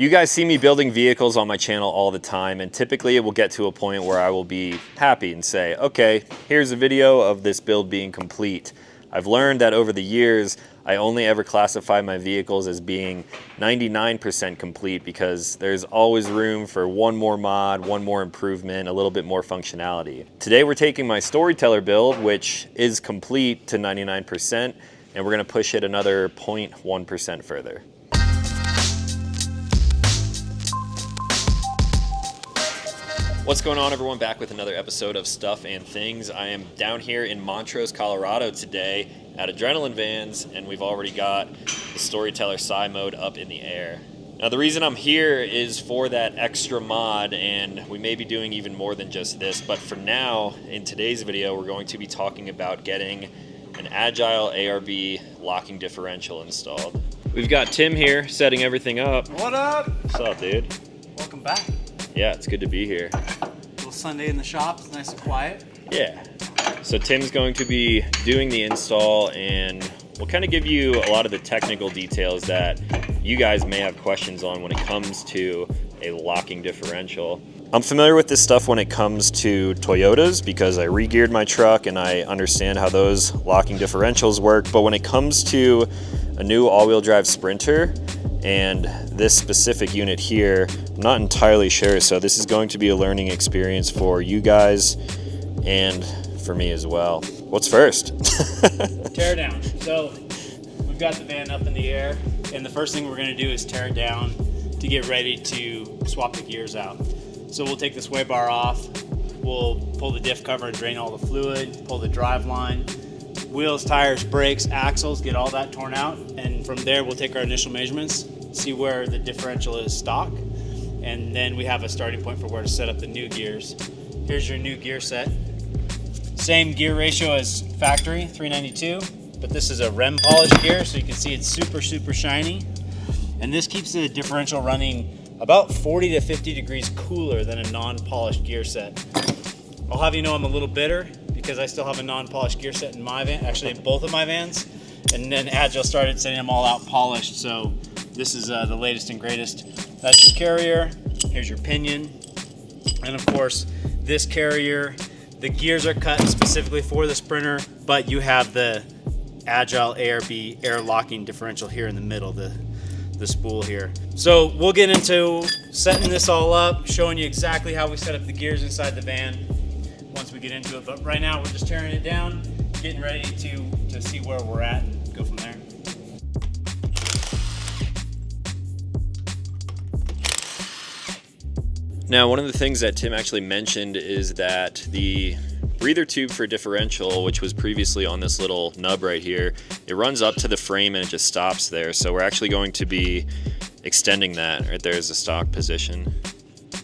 You guys see me building vehicles on my channel all the time, and typically it will get to a point where I will be happy and say, okay, here's a video of this build being complete. I've learned that over the years, I only ever classify my vehicles as being 99% complete because there's always room for one more mod, one more improvement, a little bit more functionality. Today we're taking my Storyteller build, which is complete to 99%, and we're gonna push it another 0.1% further. What's going on, everyone? Back with another episode of Stuff and Things. I am down here in Montrose, Colorado today at Adrenaline Vans, and we've already got the Storyteller Psi mode up in the air. Now, the reason I'm here is for that extra mod, and we may be doing even more than just this, but for now, in today's video, we're going to be talking about getting an Agile ARB locking differential installed. We've got Tim here setting everything up. What up? What's up, dude? Welcome back. Yeah, it's good to be here. Little Sunday in the shop. It's nice and quiet. Yeah. So Tim's going to be doing the install, and we'll kind of give you a lot of the technical details that you guys may have questions on when it comes to a locking differential. I'm familiar with this stuff when it comes to Toyotas because I re-geared my truck and I understand how those locking differentials work. But when it comes to a new all-wheel drive Sprinter and this specific unit here, I'm not entirely sure. So this is going to be a learning experience for you guys and for me as well. What's first? Tear down. So we've got the van up in the air, and the first thing we're going to do is tear it down to get ready to swap the gears out. So we'll take the sway bar off, we'll pull the diff cover and drain all the fluid, pull the drive line, wheels, tires, brakes, axles, get all that torn out, and from there we'll take our initial measurements, see where the differential is stock, and then we have a starting point for where to set up the new gears. Here's your new gear set. Same gear ratio as factory, 392, but this is a REM polished gear, so you can see it's super shiny, and this keeps the differential running about 40 to 50 degrees cooler than a non-polished gear set. I'll have you know I'm a little bitter because I still have a non-polished gear set in my van, actually both of my vans, and then Agile started sending them all out polished, so this is the latest and greatest. That's your carrier, here's your pinion, and of course this carrier, the gears are cut specifically for the Sprinter, but you have the Agile ARB Air Locking Differential here in the middle, the spool here. So we'll get into setting this all up, showing you exactly how we set up the gears inside the van once we get into it. But right now we're just tearing it down, getting ready to see where we're at and go from there. Now, one of the things that Tim actually mentioned is that the breather tube for differential, which was previously on this little nub right here, it runs up to the frame and it just stops there. So we're actually going to be extending that. Right there is the stock position.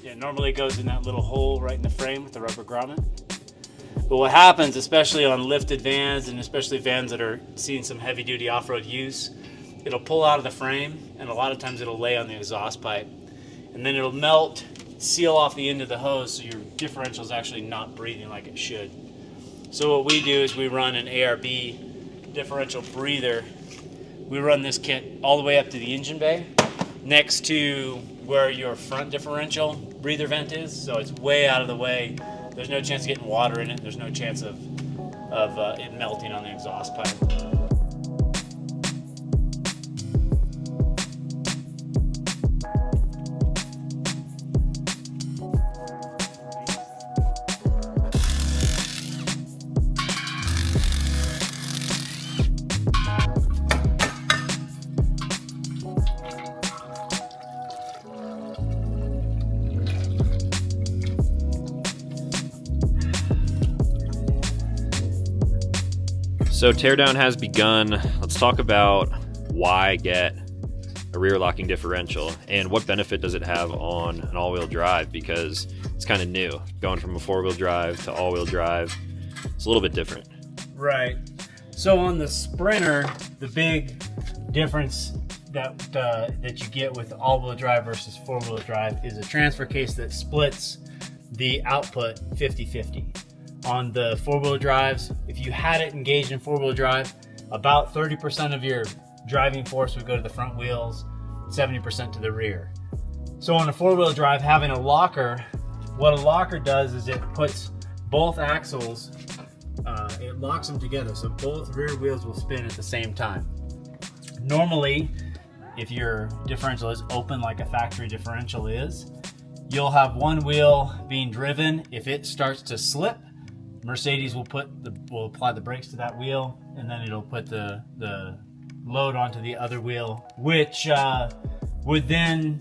Yeah, normally it goes in that little hole right in the frame with the rubber grommet. But what happens, especially on lifted vans and especially vans that are seeing some heavy duty off-road use, it'll pull out of the frame and a lot of times it'll lay on the exhaust pipe. And then it'll melt, seal off the end of the hose so your differential is actually not breathing like it should. So what we do is we run an ARB differential breather. We run this kit all the way up to the engine bay next to where your front differential breather vent is, so it's way out of the way. There's no chance of getting water in it. There's no chance of it melting on the exhaust pipe. So teardown has begun. Let's talk about why get a rear locking differential and what benefit does it have on an all-wheel drive, because it's kind of new. Going from a four-wheel drive to all-wheel drive, it's a little bit different. Right. So on the Sprinter, the big difference that you get with all-wheel drive versus four-wheel drive is a transfer case that splits the output 50-50. On the four-wheel drives, if you had it engaged in four-wheel drive, about 30% of your driving force would go to the front wheels, 70% to the rear. So on a 4-wheel drive, having a locker, what a locker does is it puts both axles, it locks them together, so both rear wheels will spin at the same time. Normally, if your differential is open like a factory differential is, you'll have one wheel being driven. If it starts to slip, Mercedes will apply the brakes to that wheel, and then it'll put the load onto the other wheel, which would then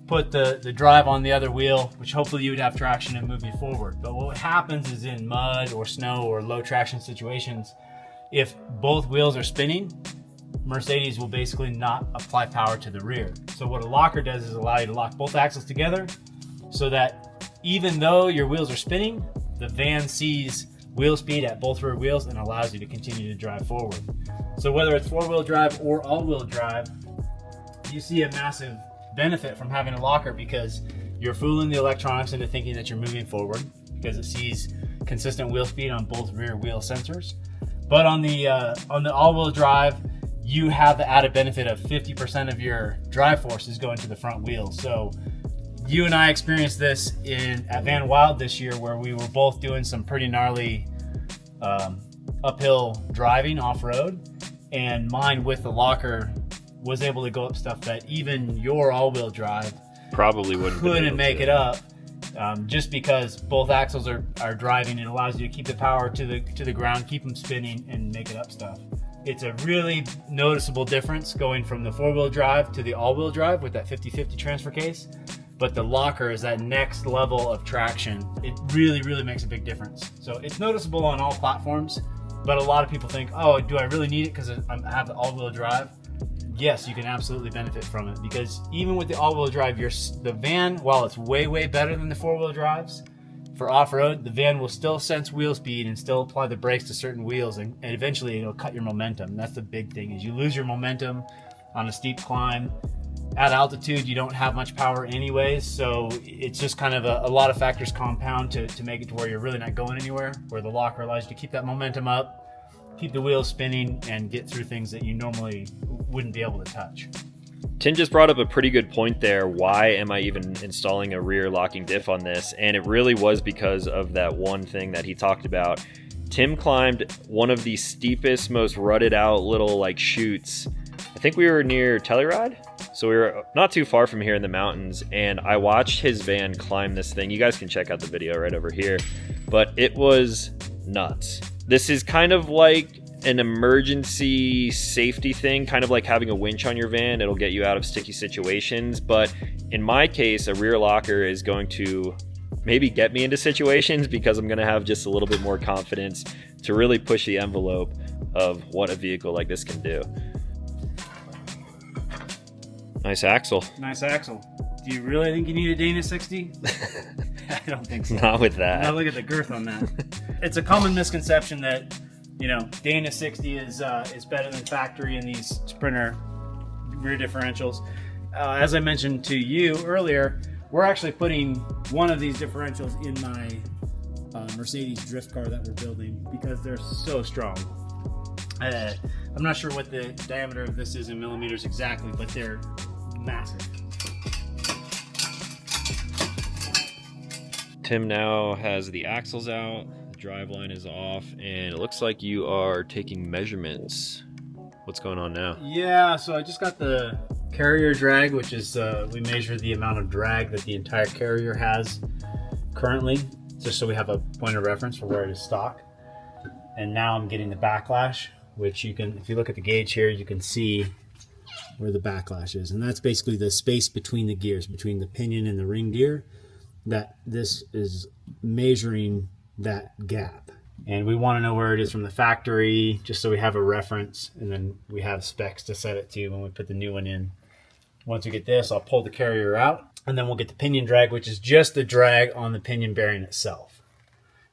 put the drive on the other wheel, which hopefully you would have traction and move you forward. But what happens is in mud or snow or low traction situations, if both wheels are spinning, Mercedes will basically not apply power to the rear. So what a locker does is allow you to lock both axles together so that even though your wheels are spinning, the van sees wheel speed at both rear wheels and allows you to continue to drive forward. So whether it's 4-wheel drive or all-wheel drive, you see a massive benefit from having a locker because you're fooling the electronics into thinking that you're moving forward because it sees consistent wheel speed on both rear wheel sensors. But on the all-wheel drive, you have the added benefit of 50% of your drive force is going to the front wheels. So you and I experienced this at Van Wild this year, where we were both doing some pretty gnarly uphill driving off-road, and mine with the locker was able to go up stuff that even your all-wheel drive probably couldn't make it up. Just because both axles are driving, it allows you to keep the power to the ground, keep them spinning, and make it up stuff. It's a really noticeable difference going from the 4-wheel drive to the all-wheel drive with that 50-50 transfer case. But the locker is that next level of traction. It really, really makes a big difference. So it's noticeable on all platforms, but a lot of people think, oh, do I really need it because I have the all-wheel drive? Yes, you can absolutely benefit from it, because even with the all-wheel drive, the van, while it's way, way better than the 4-wheel drives, for off-road, the van will still sense wheel speed and still apply the brakes to certain wheels, and eventually it'll cut your momentum. That's the big thing, is you lose your momentum on a steep climb. At altitude, you don't have much power anyways, so it's just kind of a lot of factors compound to make it to where you're really not going anywhere, where the locker allows you to keep that momentum up, keep the wheels spinning, and get through things that you normally wouldn't be able to touch. Tim just brought up a pretty good point there. Why am I even installing a rear locking diff on this? And it really was because of that one thing that he talked about. Tim climbed one of the steepest, most rutted out little chutes. I think we were near Telluride. So we were not too far from here in the mountains, and I watched his van climb this thing. You guys can check out the video right over here, but it was nuts. This is kind of like an emergency safety thing, kind of like having a winch on your van. It'll get you out of sticky situations, but in my case, a rear locker is going to maybe get me into situations because I'm going to have just a little bit more confidence to really push the envelope of what a vehicle like this can do. Nice axle. Nice axle. Do you really think you need a Dana 60? I don't think so. Not with that. Now look at the girth on that. It's a common misconception that, Dana 60 is better than factory in these Sprinter rear differentials. As I mentioned to you earlier, we're actually putting one of these differentials in my Mercedes drift car that we're building because they're so strong. I'm not sure what the diameter of this is in millimeters exactly, but they're massive. Tim now has the axles out, the driveline is off, and it looks like you are taking measurements. What's going on now? Yeah, so I just got the carrier drag, which is we measure the amount of drag that the entire carrier has currently, just so we have a point of reference for where it is stock. And now I'm getting the backlash, which you can, if you look at the gauge here, you can see where the backlash is. And that's basically the space between the gears, between the pinion and the ring gear, that this is measuring that gap. And we want to know where it is from the factory, just so we have a reference, and then we have specs to set it to when we put the new one in. Once we get this, I'll pull the carrier out, and then we'll get the pinion drag, which is just the drag on the pinion bearing itself.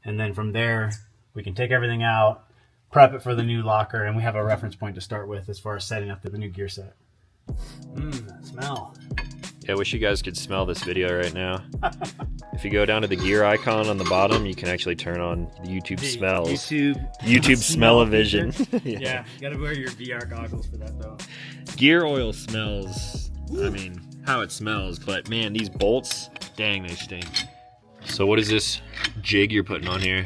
And then from there, we can take everything out, prep it for the new locker, and we have a reference point to start with as far as setting up the new gear set. That smell. Yeah, I wish you guys could smell this video right now. If you go down to the gear icon on the bottom, you can actually turn on the YouTube smells. YouTube smell-o-vision. Yeah, you gotta wear your VR goggles for that though. Gear oil smells, I mean, how it smells, but man, these bolts, dang, they stink. So what is this jig you're putting on here?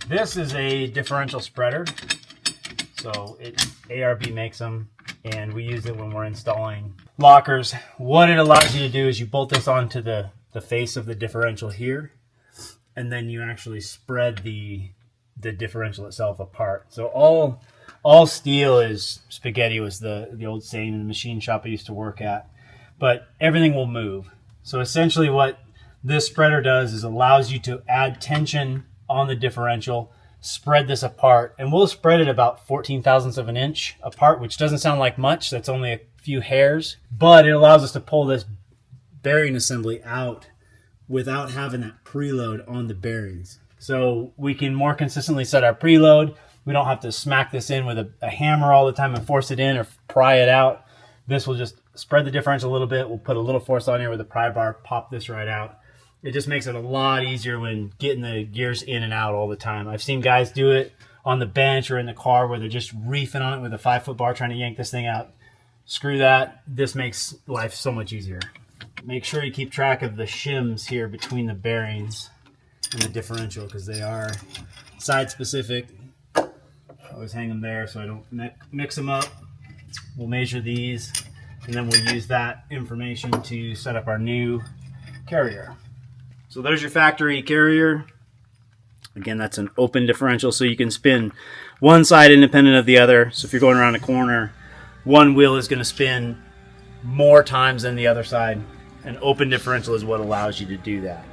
This is a differential spreader. So ARB makes them, and we use it when we're installing lockers. What it allows you to do is you bolt this onto the face of the differential here, and then you actually spread the differential itself apart. So all steel is spaghetti was the old saying in the machine shop I used to work at, but everything will move. So essentially what this spreader does is allows you to add tension on the differential, spread this apart, and we'll spread it about 14 thousandths of an inch apart, which doesn't sound like much. That's only a few hairs, but it allows us to pull this bearing assembly out without having that preload on the bearings. So we can more consistently set our preload. We don't have to smack this in with a hammer all the time and force it in or pry it out. This will just spread the differential a little bit. We'll put a little force on here with a pry bar, pop this right out. It just makes it a lot easier when getting the gears in and out all the time. I've seen guys do it on the bench or in the car where they're just reefing on it with a 5-foot bar trying to yank this thing out. Screw that. This makes life so much easier. Make sure you keep track of the shims here between the bearings and the differential because they are side specific. Always hang them there so I don't mix them up. We'll measure these and then we'll use that information to set up our new carrier. So there's your factory carrier. Again, that's an open differential so you can spin one side independent of the other. So if you're going around a corner, one wheel is going to spin more times than the other side. An open differential is what allows you to do that.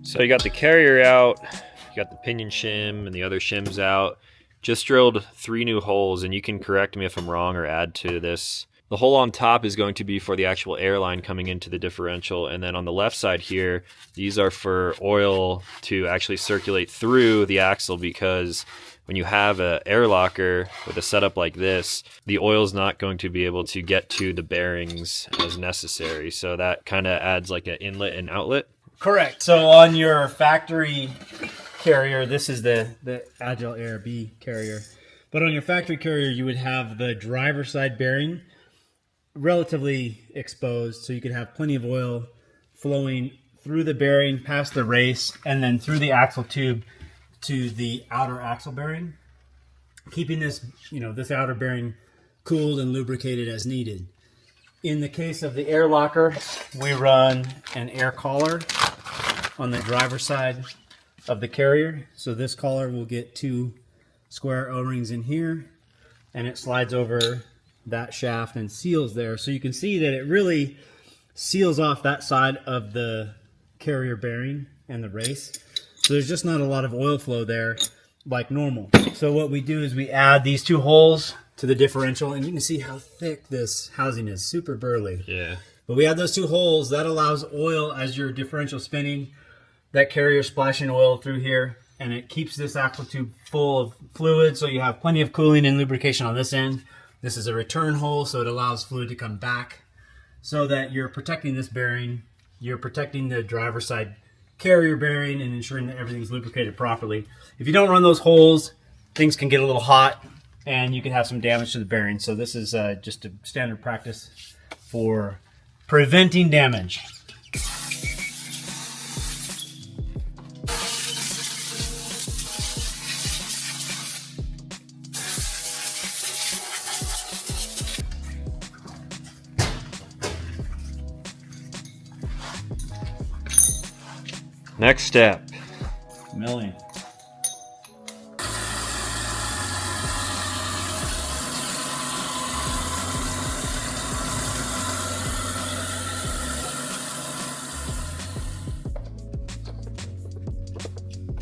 So you got the carrier out, you got the pinion shim and the other shims out. Just drilled 3 new holes, and you can correct me if I'm wrong or add to this. The hole on top is going to be for the actual airline coming into the differential, and then on the left side here, these are for oil to actually circulate through the axle, because when you have an air locker with a setup like this, the oil is not going to be able to get to the bearings as necessary. So that kind of adds like an inlet and outlet. Correct. So on your factory carrier, this is the Agile ARB carrier, but on your factory carrier you would have the driver's side bearing relatively exposed, so you could have plenty of oil flowing through the bearing past the race and then through the axle tube to the outer axle bearing, keeping this this outer bearing cooled and lubricated as needed. In the case of the air locker, we run an air collar on the driver's side of the carrier. So this collar will get 2 square O-rings in here, and it slides over that shaft and seals there. So you can see that it really seals off that side of the carrier bearing and the race. So there's just not a lot of oil flow there like normal. So what we do is we add these 2 holes to the differential, and you can see how thick this housing is, super burly. Yeah. But we add those 2 holes. That allows oil as your differential spinning, that carrier splashing oil through here, and it keeps this axle tube full of fluid, so you have plenty of cooling and lubrication on this end. This is a return hole, so it allows fluid to come back, so that you're protecting this bearing, you're protecting the driver's side carrier bearing, and ensuring that everything's lubricated properly. If you don't run those holes, things can get a little hot, and you can have some damage to the bearing. So this is just a standard practice for preventing damage. Next step. Milling.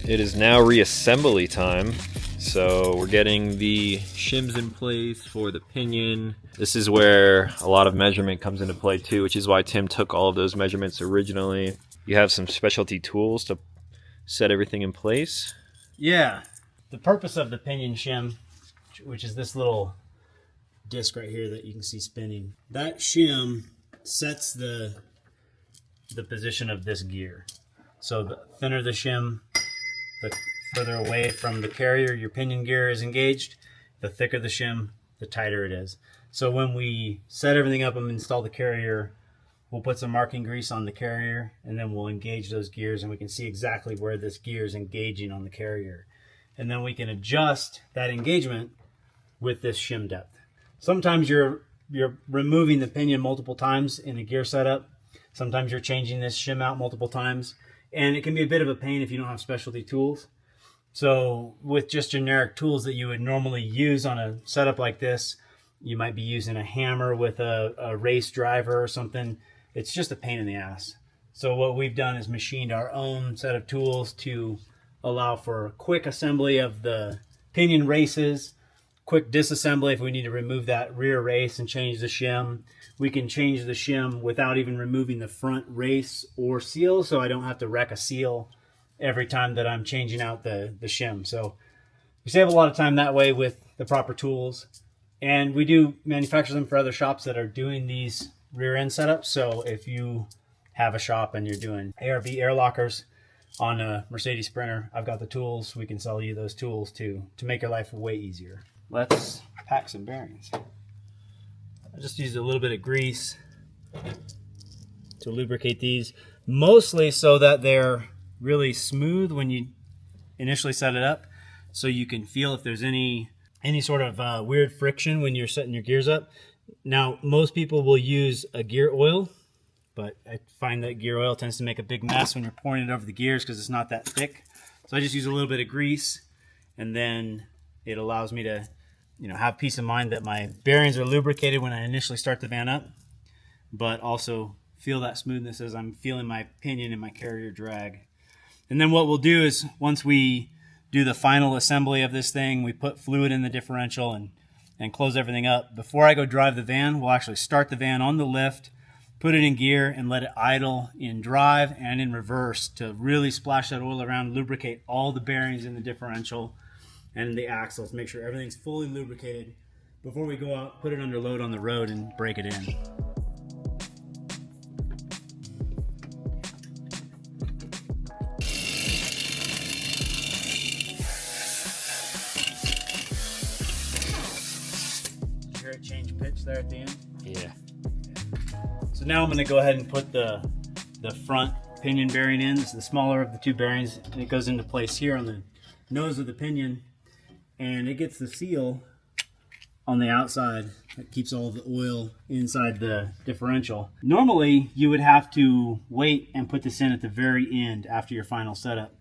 It is now reassembly time. So we're getting the shims in place for the pinion. This is where a lot of measurement comes into play too, which is why Tim took all of those measurements originally. You have some specialty tools to set everything in place. Yeah. The purpose of the pinion shim, which is this little disc right here that you can see spinning. That shim sets the position of this gear. So the thinner the shim, the further away from the carrier your pinion gear is engaged. The thicker the shim, the tighter it is. So when we set everything up and install the carrier, we'll put some marking grease on the carrier, and then we'll engage those gears, and we can see exactly where this gear is engaging on the carrier. And then we can adjust that engagement with this shim depth. Sometimes you're removing the pinion multiple times in a gear setup. Sometimes you're changing this shim out multiple times, and it can be a bit of a pain if you don't have specialty tools. So with just generic tools that you would normally use on a setup like this, you might be using a hammer with a race driver or something. It's just a pain in the ass. So what we've done is machined our own set of tools to allow for quick assembly of the pinion races, quick disassembly if we need to remove that rear race and change the shim. We can change the shim without even removing the front race or seal, so I don't have to wreck a seal every time that I'm changing out the shim. So we save a lot of time that way with the proper tools. And we do manufacture them for other shops that are doing these rear end setups. So if you have a shop and you're doing ARB air lockers on a Mercedes Sprinter, I've got the tools. We can sell you those tools to make your life way easier. Let's pack some bearings. I just used a little bit of grease to lubricate these, mostly so that they're really smooth when you initially set it up, so you can feel if there's any sort of weird friction when you're setting your gears up. Now, most people will use a gear oil, but I find that gear oil tends to make a big mess when you're pouring it over the gears because it's not that thick. So I just use a little bit of grease, and then it allows me to, have peace of mind that my bearings are lubricated when I initially start the van up, but also feel that smoothness as I'm feeling my pinion and my carrier drag. And then what we'll do is, once we do the final assembly of this thing, we put fluid in the differential and close everything up. Before I go drive the van, we'll actually start the van on the lift, put it in gear, and let it idle in drive and in reverse to really splash that oil around, lubricate all the bearings in the differential and the axles, make sure everything's fully lubricated before we go out, put it under load on the road, and break it in. Change pitch there at the end. Yeah. So now I'm going to go ahead and put the front pinion bearing in. This is the smaller of the two bearings, and it goes into place here on the nose of the pinion, and it gets the seal on the outside that keeps all of the oil inside the differential. Normally you would have to wait and put this in at the very end after your final setup.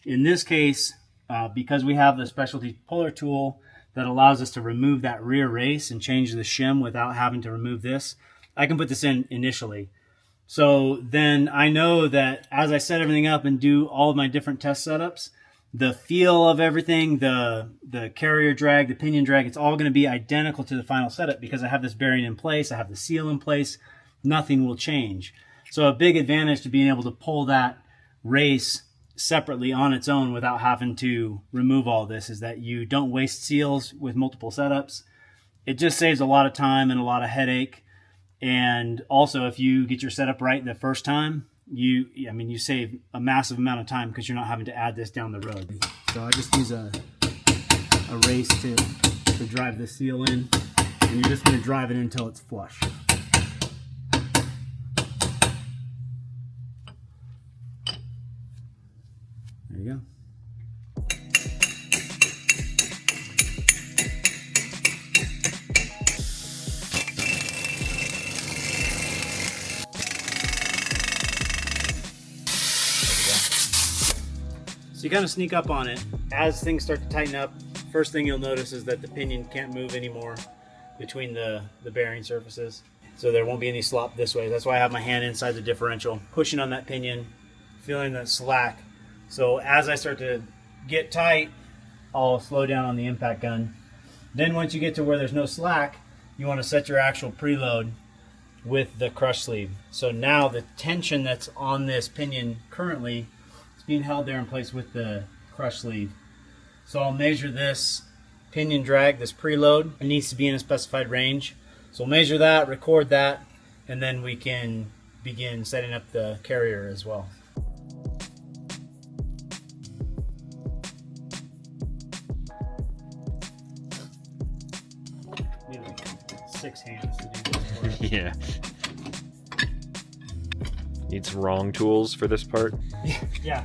In this case, because we have the specialty puller tool that allows us to remove that rear race and change the shim without having to remove this, I can put this in initially. So then I know that as I set everything up and do all of my different test setups, the feel of everything, the carrier drag, the pinion drag, it's all going to be identical to the final setup because I have this bearing in place, I have the seal in place, nothing will change. So a big advantage to being able to pull that race separately on its own without having to remove all this is that you don't waste seals with multiple setups. It just saves a lot of time and a lot of headache. And also, if you get your setup right the first time, you save a massive amount of time because you're not having to add this down the road. So I just use a race to drive the seal in, and you're just going to drive it in until it's flush. There you go. So you kind of sneak up on it. As things start to tighten up, first thing you'll notice is that the pinion can't move anymore between the bearing surfaces. So there won't be any slop this way. That's why I have my hand inside the differential, pushing on that pinion, feeling that slack. So as I start to get tight, I'll slow down on the impact gun. Then once you get to where there's no slack, you want to set your actual preload with the crush sleeve. So now the tension that's on this pinion currently is being held there in place with the crush sleeve. So I'll measure this pinion drag, this preload, it needs to be in a specified range. So we'll measure that, record that, and then we can begin setting up the carrier as well. Need like 6 hands to do this for us. Yeah. Need some wrong tools for this part. Yeah.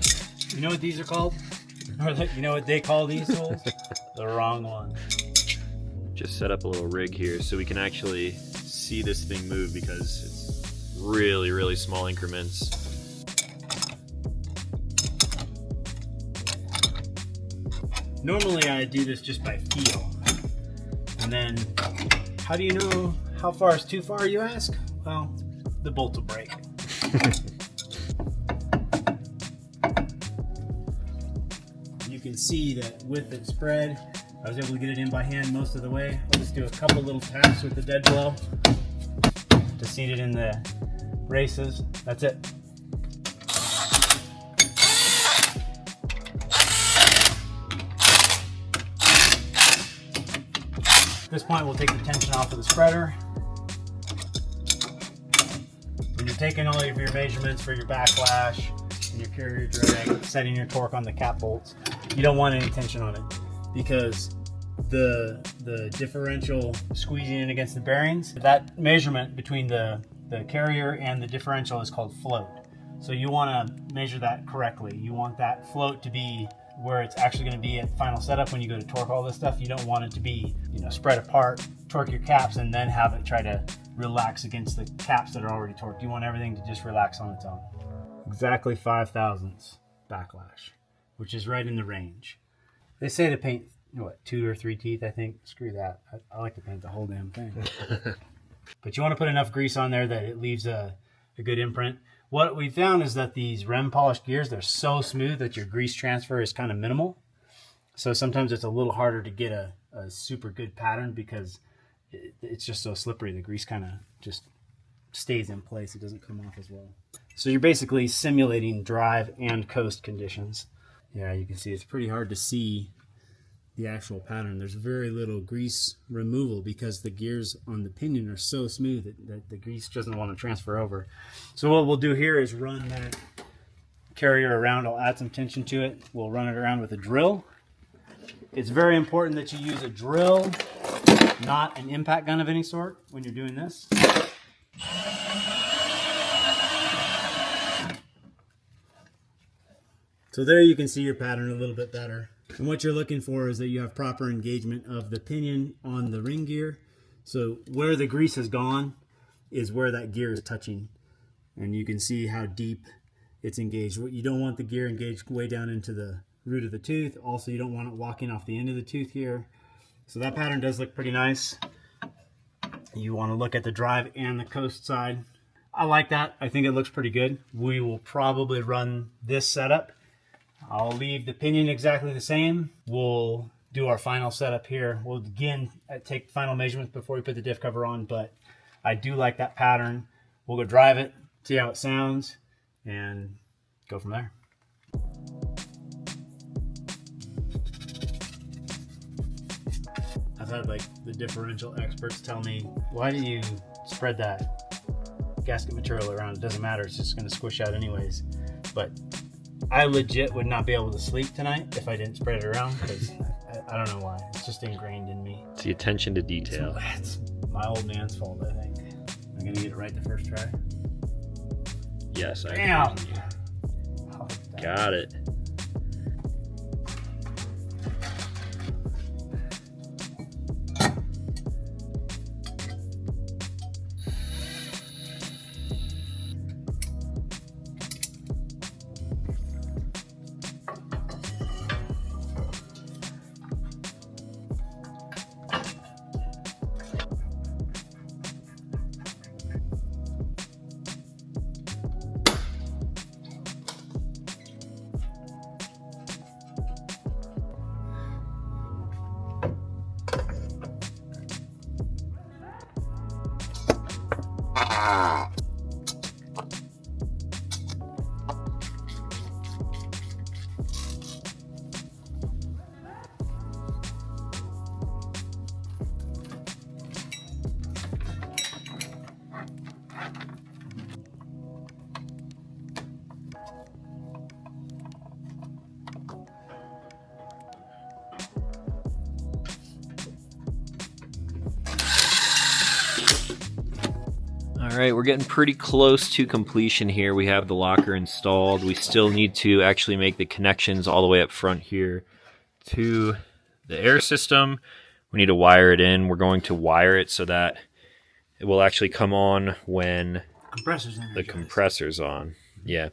You know what these are called? Or you know what they call these tools? The wrong one. Just set up a little rig here so we can actually see this thing move, because it's really, really small increments. Normally I do this just by feel. And then, how do you know how far is too far, you ask? Well, the bolt will break. You can see that with it spread, I was able to get it in by hand most of the way. I'll just do a couple little taps with the dead blow to seat it in the braces. That's it. At this point, we'll take the tension off of the spreader. When you're taking all of your measurements for your backlash and your carrier drag, setting your torque on the cap bolts, you don't want any tension on it, because the differential squeezing in against the bearings, that measurement between the carrier and the differential is called float. So you want to measure that correctly. You want that float to be where it's actually going to be at final setup when you go to torque all this stuff. You don't want it to be, spread apart, torque your caps, and then have it try to relax against the caps that are already torqued. You want everything to just relax on its own. Exactly 5 thousandths backlash, which is right in the range. They say to paint, 2 or 3 teeth, I think. Screw that. I like to paint the whole damn thing. But you want to put enough grease on there that it leaves a good imprint. What we found is that these REM polished gears, they're so smooth that your grease transfer is kind of minimal. So sometimes it's a little harder to get a super good pattern, because it's just so slippery. The grease kind of just stays in place. It doesn't come off as well. So you're basically simulating drive and coast conditions. Yeah, you can see it's pretty hard to see the actual pattern. There's very little grease removal because the gears on the pinion are so smooth that the grease doesn't want to transfer over. So what we'll do here is run that carrier around. I'll add some tension to it. We'll run it around with a drill. It's very important that you use a drill, not an impact gun of any sort when you're doing this. So there you can see your pattern a little bit better. And what you're looking for is that you have proper engagement of the pinion on the ring gear. So where the grease has gone is where that gear is touching. And you can see how deep it's engaged. You don't want the gear engaged way down into the root of the tooth. Also, you don't want it walking off the end of the tooth here. So that pattern does look pretty nice. You want to look at the drive and the coast side. I like that. I think it looks pretty good. We will probably run this setup. I'll leave the pinion exactly the same. We'll do our final setup here. We'll again take final measurements before we put the diff cover on, but I do like that pattern. We'll go drive it, see how it sounds, and go from there. I've had the differential experts tell me, why do you spread that gasket material around? It doesn't matter, it's just going to squish out anyways. But I legit would not be able to sleep tonight if I didn't spread it around, because I don't know why. It's just ingrained in me. It's the attention to detail. It's my old man's fault, I think. I'm going to get it right the first try. Yes, I Bam! got it. All right, we're getting pretty close to completion here. We have the locker installed. We still need to actually make the connections all the way up front here to the air system. We need to wire it in. We're going to wire it so that it will actually come on when the compressor's on. Yeah.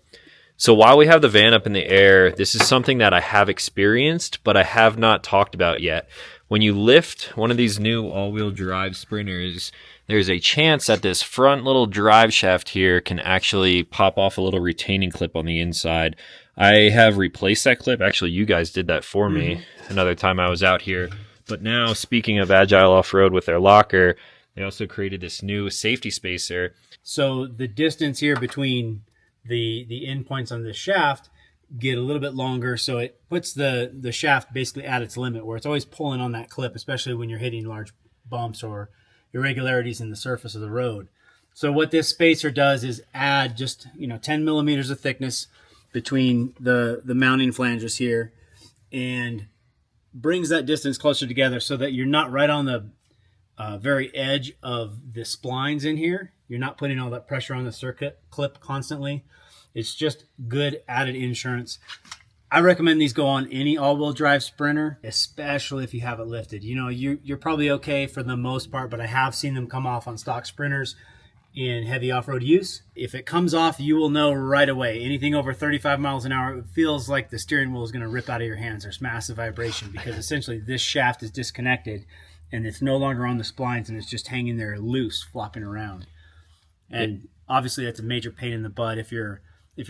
So while we have the van up in the air, this is something that I have experienced, but I have not talked about yet. When you lift one of these new all-wheel drive sprinters, there's a chance that this front little drive shaft here can actually pop off a little retaining clip on the inside. I have replaced that clip. Actually, you guys did that for me another time I was out here. But now, speaking of Agile Offroad with their locker, they also created this new safety spacer. So the distance here between the end points on the shaft get a little bit longer, so it puts the shaft basically at its limit, where it's always pulling on that clip, especially when you're hitting large bumps or irregularities in the surface of the road. So what this spacer does is add just 10 millimeters of thickness between the mounting flanges here, and brings that distance closer together so that you're not right on the very edge of the splines in here. You're not putting all that pressure on the circuit clip constantly. It's just good added insurance. I recommend these go on any all-wheel drive Sprinter, especially if you have it lifted. You're probably okay for the most part, but I have seen them come off on stock Sprinters in heavy off-road use. If it comes off, you will know right away. Anything over 35 miles an hour, it feels like the steering wheel is going to rip out of your hands. There's massive vibration because essentially this shaft is disconnected and it's no longer on the splines and it's just hanging there loose, flopping around. And obviously that's a major pain in the butt if you're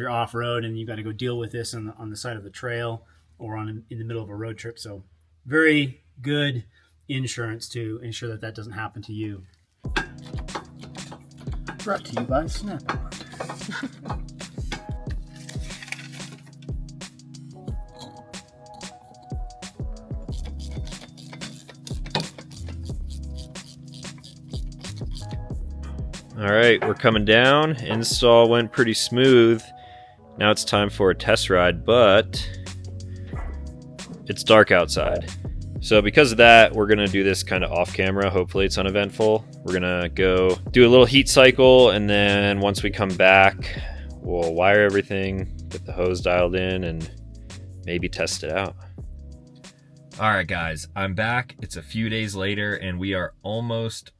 off-road and you got to go deal with this on the side of the trail or in the middle of a road trip. So very good insurance to ensure that doesn't happen to you. Brought to you by Snap-on. All right, we're coming down. Install went pretty smooth. Now it's time for a test ride, but it's dark outside. So because of that, we're gonna do this kind of off camera. Hopefully it's uneventful. We're gonna go do a little heat cycle, and then once we come back, we'll wire everything, get the hose dialed in, and maybe test it out. All right, guys, I'm back. It's a few days later, and we are almost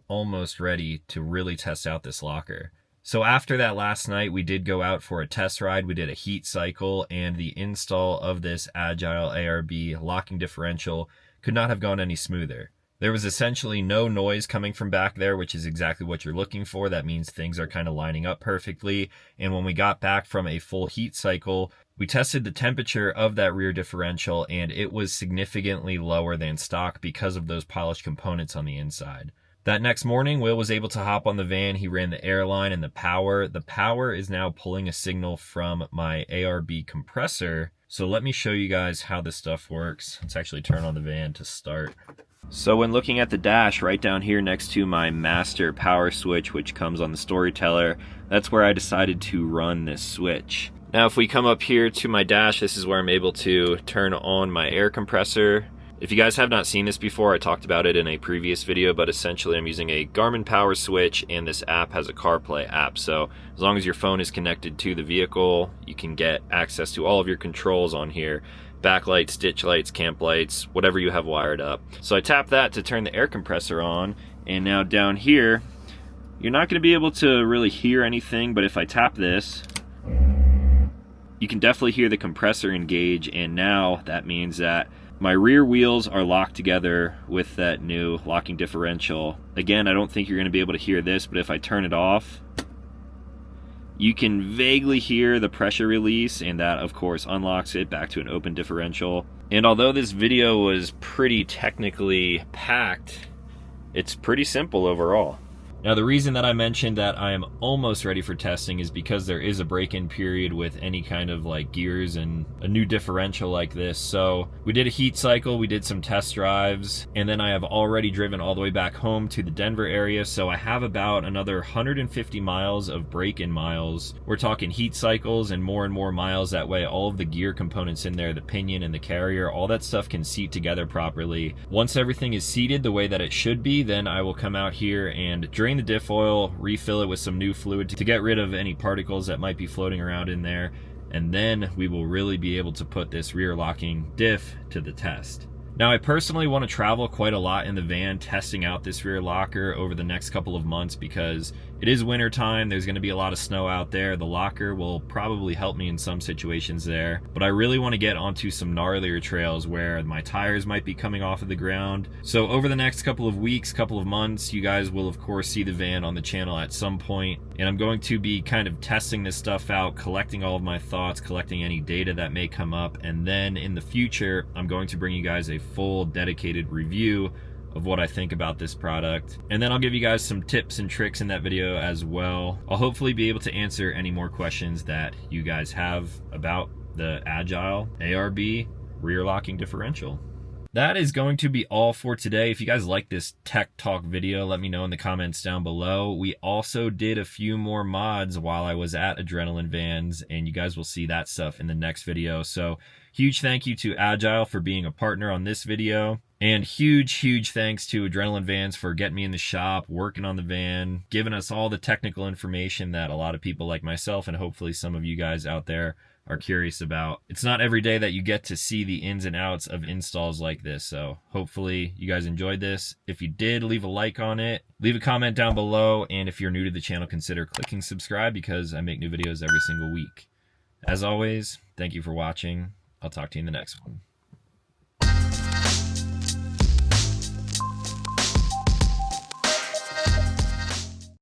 ready to really test out this locker. So after that last night, we did go out for a test ride. We did a heat cycle, and the install of this Agile ARB locking differential could not have gone any smoother. There was essentially no noise coming from back there, which is exactly what you're looking for. That means things are kind of lining up perfectly. And when we got back from a full heat cycle, we tested the temperature of that rear differential, and it was significantly lower than stock because of those polished components on the inside. That next morning, Will was able to hop on the van. He ran the air line and the power. The power is now pulling a signal from my ARB compressor. So let me show you guys how this stuff works. Let's actually turn on the van to start. So when looking at the dash right down here next to my master power switch, which comes on the Storyteller, that's where I decided to run this switch. Now if we come up here to my dash, this is where I'm able to turn on my air compressor. If you guys have not seen this before, I talked about it in a previous video, but essentially I'm using a Garmin power switch, and this app has a CarPlay app. So as long as your phone is connected to the vehicle, you can get access to all of your controls on here. Backlights, ditch lights, camp lights, whatever you have wired up. So I tap that to turn the air compressor on, and now down here, you're not going to be able to really hear anything, but if I tap this, you can definitely hear the compressor engage, and now that means that my rear wheels are locked together with that new locking differential. Again, I don't think you're going to be able to hear this, but if I turn it off, you can vaguely hear the pressure release, and that of course unlocks it back to an open differential. And although this video was pretty technically packed, it's pretty simple overall. Now, the reason that I mentioned that I am almost ready for testing is because there is a break-in period with any kind of like gears and a new differential like this. So we did a heat cycle, we did some test drives, and then I have already driven all the way back home to the Denver area. So I have about another 150 miles of break-in miles. We're talking heat cycles and more miles. That way all of the gear components in there, the pinion and the carrier, all that stuff can seat together properly. Once everything is seated the way that it should be, then I will come out here and drain the diff oil, refill it with some new fluid to get rid of any particles that might be floating around in there, and then we will really be able to put this rear locking diff to the test. Now, I personally want to travel quite a lot in the van testing out this rear locker over the next couple of months because it is winter time. There's going to be a lot of snow out there. The locker will probably help me in some situations there, but I really want to get onto some gnarlier trails where my tires might be coming off of the ground. So over the next couple of weeks, couple of months, you guys will of course see the van on the channel at some point, and I'm going to be kind of testing this stuff out, collecting all of my thoughts, collecting any data that may come up, and then in the future I'm going to bring you guys a full dedicated review of what I think about this product, and then I'll give you guys some tips and tricks in that video as well. I'll hopefully be able to answer any more questions that you guys have about the Agile ARB rear locking differential. That is going to be all for today. If you guys like this tech talk video, let me know in the comments down below. We also did a few more mods while I was at Adrenaline Vans, and you guys will see that stuff in the next video. So huge thank you to Agile for being a partner on this video. And huge thanks to Adrenaline Vans for getting me in the shop, working on the van, giving us all the technical information that a lot of people like myself and hopefully some of you guys out there are curious about. It's not every day that you get to see the ins and outs of installs like this, so hopefully you guys enjoyed this. If you did, leave a like on it, leave a comment down below, and if you're new to the channel, consider clicking subscribe because I make new videos every single week. As always, thank you for watching. I'll talk to you in the next one.